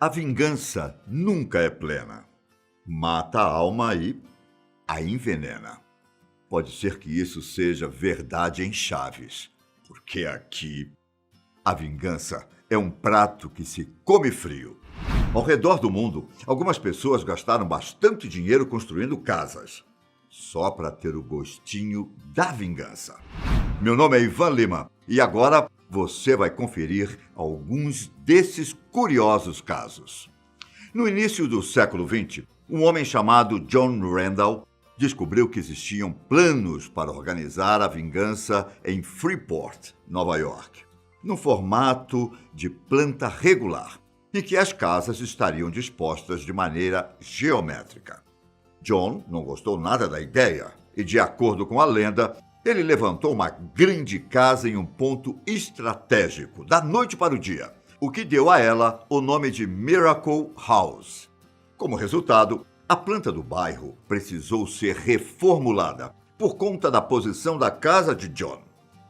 A vingança nunca é plena. Mata a alma e a envenena. Pode ser que isso seja verdade em Chaves, porque aqui a vingança é um prato que se come frio. Ao redor do mundo, algumas pessoas gastaram bastante dinheiro construindo casas, só para ter o gostinho da vingança. Meu nome é Ivan Lima e agora você vai conferir alguns desses curiosos casos. No início do século XX, um homem chamado John Randall descobriu que existiam planos para organizar a vingança em Freeport, Nova York, no formato de planta regular, em que as casas estariam dispostas de maneira geométrica. John não gostou nada da ideia e, de acordo com a lenda, ele levantou uma grande casa em um ponto estratégico, da noite para o dia, o que deu a ela o nome de Miracle House. Como resultado, a planta do bairro precisou ser reformulada por conta da posição da casa de John.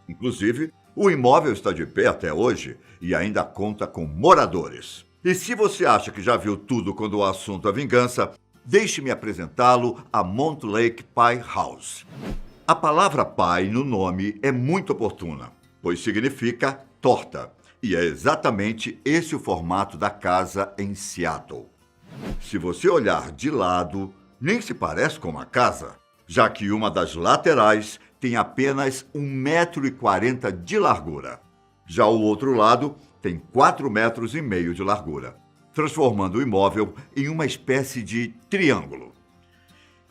Inclusive, o imóvel está de pé até hoje e ainda conta com moradores. E se você acha que já viu tudo quando o assunto é vingança, deixe-me apresentá-lo a Montlake Pie House. A palavra pie no nome é muito oportuna, pois significa torta, e é exatamente esse o formato da casa em Seattle. Se você olhar de lado, nem se parece com uma casa, já que uma das laterais tem apenas 1,40 m de largura. Já o outro lado tem 4,5 metros de largura, transformando o imóvel em uma espécie de triângulo.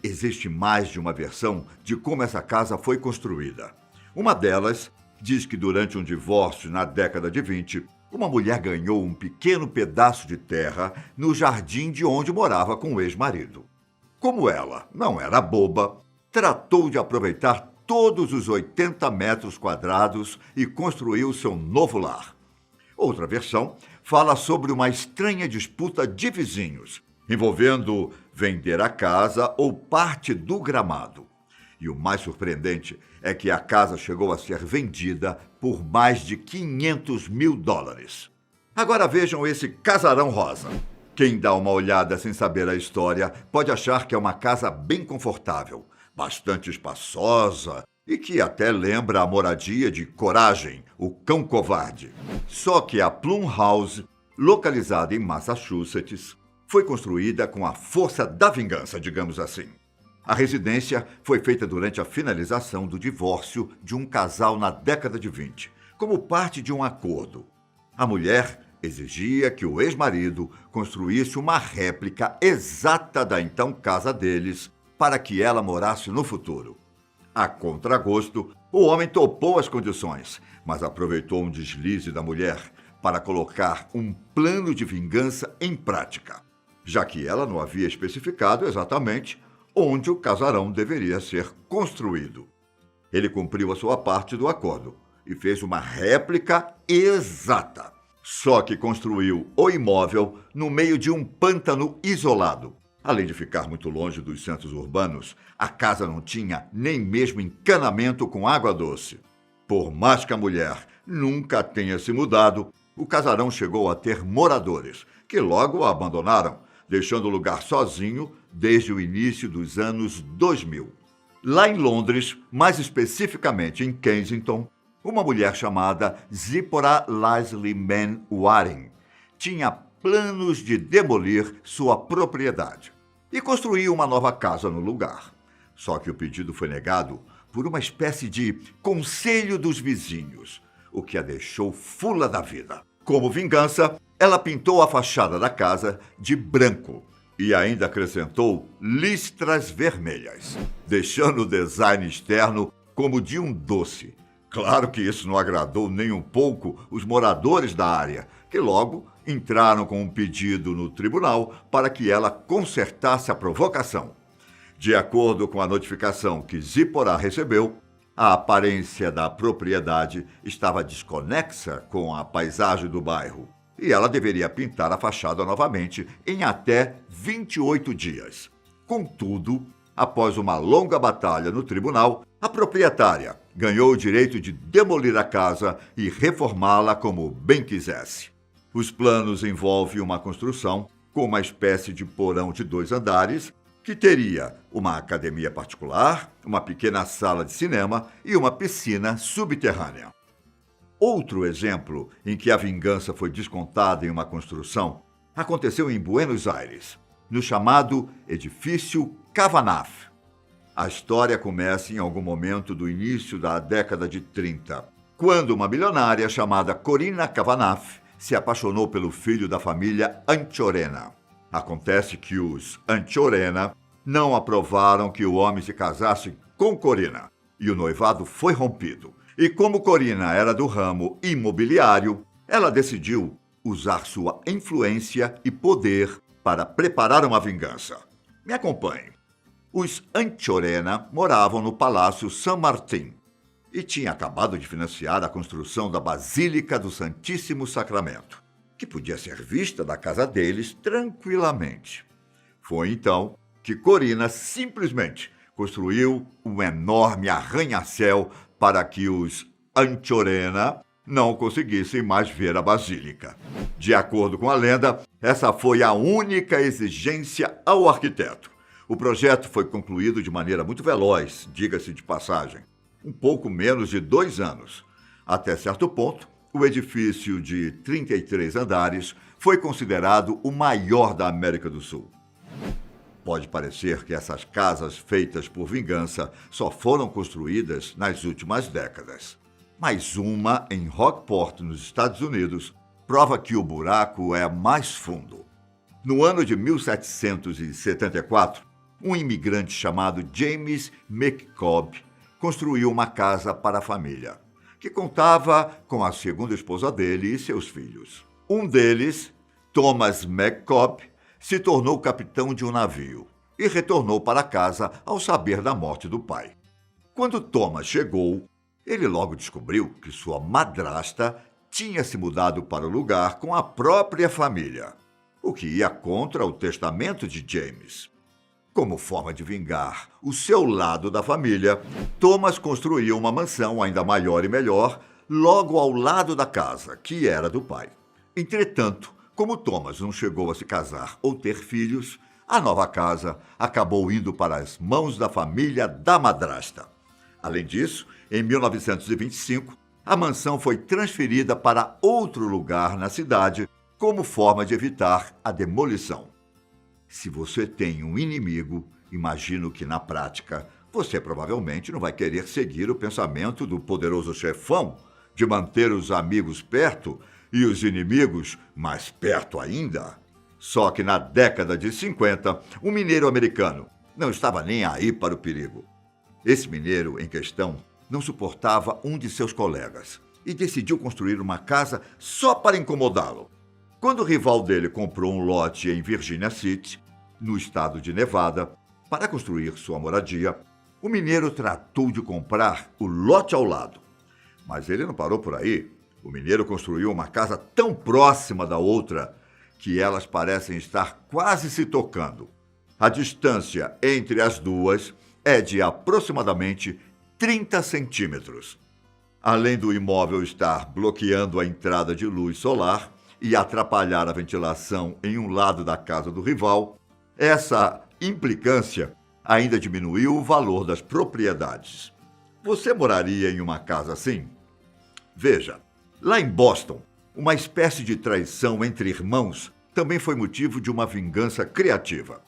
Existe mais de uma versão de como essa casa foi construída. Uma delas diz que durante um divórcio na década de 20, uma mulher ganhou um pequeno pedaço de terra no jardim de onde morava com o ex-marido. Como ela não era boba, tratou de aproveitar todos os 80 metros quadrados e construiu seu novo lar. Outra versão fala sobre uma estranha disputa de vizinhos, envolvendo vender a casa ou parte do gramado. E o mais surpreendente é que a casa chegou a ser vendida por mais de $500 mil. Agora vejam esse casarão rosa. Quem dá uma olhada sem saber a história pode achar que é uma casa bem confortável, bastante espaçosa e que até lembra a moradia de Coragem, o cão covarde. Só que a Plum House, localizada em Massachusetts, foi construída com a força da vingança, digamos assim. A residência foi feita durante a finalização do divórcio de um casal na década de 20, como parte de um acordo. A mulher exigia que o ex-marido construísse uma réplica exata da então casa deles para que ela morasse no futuro. A contragosto, o homem topou as condições, mas aproveitou um deslize da mulher para colocar um plano de vingança em prática, já que ela não havia especificado exatamente onde o casarão deveria ser construído. Ele cumpriu a sua parte do acordo e fez uma réplica exata, só que construiu o imóvel no meio de um pântano isolado. Além de ficar muito longe dos centros urbanos, a casa não tinha nem mesmo encanamento com água doce. Por mais que a mulher nunca tenha se mudado, o casarão chegou a ter moradores, que logo a abandonaram, deixando o lugar sozinho desde o início dos anos 2000. Lá em Londres, mais especificamente em Kensington, uma mulher chamada Zipporah Leslie Mann Waring tinha planos de demolir sua propriedade e construir uma nova casa no lugar. Só que o pedido foi negado por uma espécie de conselho dos vizinhos, o que a deixou fula da vida. Como vingança, ela pintou a fachada da casa de branco e ainda acrescentou listras vermelhas, deixando o design externo como de um doce. Claro que isso não agradou nem um pouco os moradores da área, que logo entraram com um pedido no tribunal para que ela consertasse a provocação. De acordo com a notificação que Zipporah recebeu, a aparência da propriedade estava desconexa com a paisagem do bairro e ela deveria pintar a fachada novamente em até 28 dias. Contudo, após uma longa batalha no tribunal, a proprietária ganhou o direito de demolir a casa e reformá-la como bem quisesse. Os planos envolvem uma construção com uma espécie de porão de 2 andares, que teria uma academia particular, uma pequena sala de cinema e uma piscina subterrânea. Outro exemplo em que a vingança foi descontada em uma construção aconteceu em Buenos Aires, no chamado Edifício Cavanagh. A história começa em algum momento do início da década de 30, quando uma milionária chamada Corina Cavanagh se apaixonou pelo filho da família Anchorena. Acontece que os Anchorena não aprovaram que o homem se casasse com Corina, e o noivado foi rompido. E como Corina era do ramo imobiliário, ela decidiu usar sua influência e poder para preparar uma vingança. Me acompanhe. Os Anchorena moravam no Palácio San Martín e tinham acabado de financiar a construção da Basílica do Santíssimo Sacramento, que podia ser vista da casa deles tranquilamente. Foi então que Corina simplesmente construiu um enorme arranha-céu para que os Anchorena não conseguissem mais ver a basílica. De acordo com a lenda, essa foi a única exigência ao arquiteto. O projeto foi concluído de maneira muito veloz, diga-se de passagem, um pouco menos de 2 anos. Até certo ponto, o edifício de 33 andares foi considerado o maior da América do Sul. Pode parecer que essas casas feitas por vingança só foram construídas nas últimas décadas. Mas uma em Rockport, nos Estados Unidos, prova que o buraco é mais fundo. No ano de 1774, um imigrante chamado James McCobb construiu uma casa para a família, que contava com a segunda esposa dele e seus filhos. Um deles, Thomas McCobb, se tornou capitão de um navio e retornou para casa ao saber da morte do pai. Quando Thomas chegou, ele logo descobriu que sua madrasta tinha se mudado para o lugar com a própria família, o que ia contra o testamento de James. Como forma de vingar o seu lado da família, Thomas construiu uma mansão ainda maior e melhor logo ao lado da casa, que era do pai. Entretanto, como Thomas não chegou a se casar ou ter filhos, a nova casa acabou indo para as mãos da família da madrasta. Além disso, em 1925, a mansão foi transferida para outro lugar na cidade como forma de evitar a demolição. Se você tem um inimigo, imagino que na prática você provavelmente não vai querer seguir o pensamento do poderoso chefão de manter os amigos perto e os inimigos mais perto ainda. Só que na década de 50, um mineiro americano não estava nem aí para o perigo. Esse mineiro em questão não suportava um de seus colegas e decidiu construir uma casa só para incomodá-lo. Quando o rival dele comprou um lote em Virginia City, no estado de Nevada, para construir sua moradia, o mineiro tratou de comprar o lote ao lado. Mas ele não parou por aí. O mineiro construiu uma casa tão próxima da outra que elas parecem estar quase se tocando. A distância entre as duas é de aproximadamente 30 centímetros. Além do imóvel estar bloqueando a entrada de luz solar e atrapalhar a ventilação em um lado da casa do rival, essa implicância ainda diminuiu o valor das propriedades. Você moraria em uma casa assim? Veja, lá em Boston, uma espécie de traição entre irmãos também foi motivo de uma vingança criativa.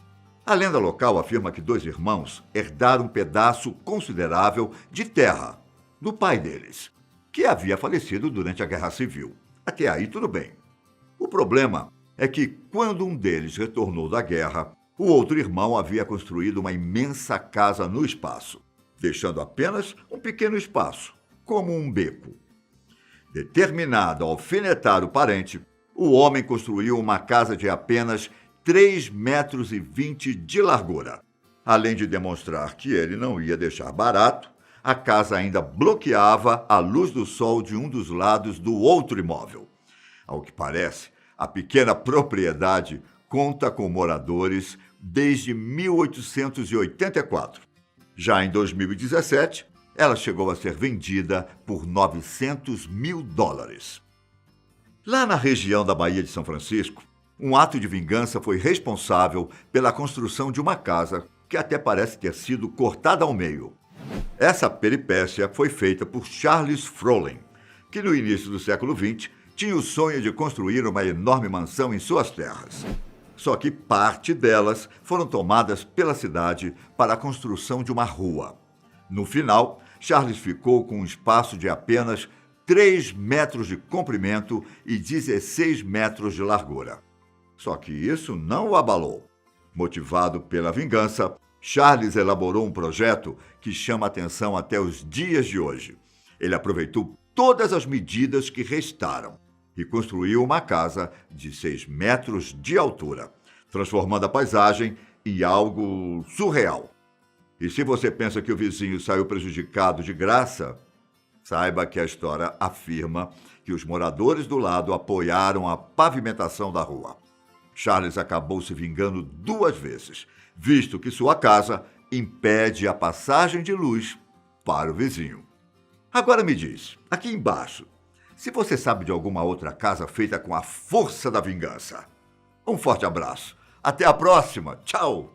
A lenda local afirma que 2 irmãos herdaram um pedaço considerável de terra do pai deles, que havia falecido durante a Guerra Civil. Até aí tudo bem. O problema é que, quando um deles retornou da guerra, o outro irmão havia construído uma imensa casa no espaço, deixando apenas um pequeno espaço, como um beco. Determinado a alfinetar o parente, o homem construiu uma casa de apenas 3,20 metros de largura. Além de demonstrar que ele não ia deixar barato, a casa ainda bloqueava a luz do sol de um dos lados do outro imóvel. Ao que parece, a pequena propriedade conta com moradores desde 1884. Já em 2017, ela chegou a ser vendida por $900 mil. Lá na região da Baía de São Francisco, um ato de vingança foi responsável pela construção de uma casa que até parece ter sido cortada ao meio. Essa peripécia foi feita por Charles Frohlich, que no início do século XX tinha o sonho de construir uma enorme mansão em suas terras. Só que parte delas foram tomadas pela cidade para a construção de uma rua. No final, Charles ficou com um espaço de apenas 3 metros de comprimento e 16 metros de largura. Só que isso não o abalou. Motivado pela vingança, Charles elaborou um projeto que chama atenção até os dias de hoje. Ele aproveitou todas as medidas que restaram e construiu uma casa de 6 metros de altura, transformando a paisagem em algo surreal. E se você pensa que o vizinho saiu prejudicado de graça, saiba que a história afirma que os moradores do lado apoiaram a pavimentação da rua. Charles acabou se vingando 2 vezes, visto que sua casa impede a passagem de luz para o vizinho. Agora me diz, aqui embaixo, se você sabe de alguma outra casa feita com a força da vingança. Um forte abraço. Até a próxima. Tchau!